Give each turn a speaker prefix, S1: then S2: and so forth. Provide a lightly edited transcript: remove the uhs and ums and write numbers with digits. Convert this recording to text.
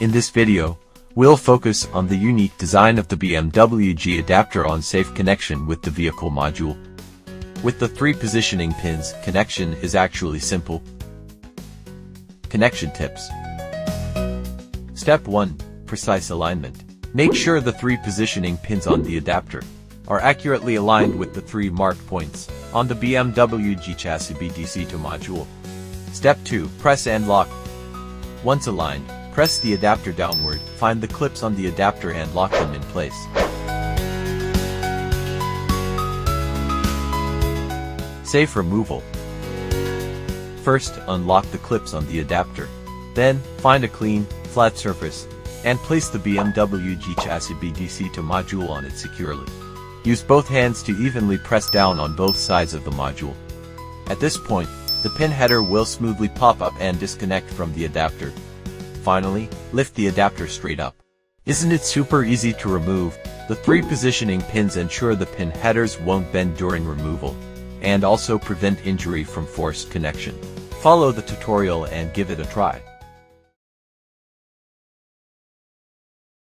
S1: In this video, we'll focus on the unique design of the BMW-G adapter on safe connection with the vehicle module. With the 3 positioning pins, connection is actually simple. Connection tips. Step 1. Precise alignment. Make sure the 3 positioning pins on the adapter are accurately aligned with the 3 marked points on the BMW-G chassis BDC2 module. Step 2. Press and lock. Once aligned, press the adapter downward, find the clips on the adapter and lock them in place. Safe removal. First, unlock the clips on the adapter. Then, find a clean, flat surface, and place the BMW-G chassis BDC2 module on it securely. Use both hands to evenly press down on both sides of the module. At this point, the pin header will smoothly pop up and disconnect from the adapter. Finally, lift the adapter straight up. Isn't it super easy to remove? The 3 positioning pins ensure the pin headers won't bend during removal, and also prevent injury from forced connection. Follow the tutorial and give it a try.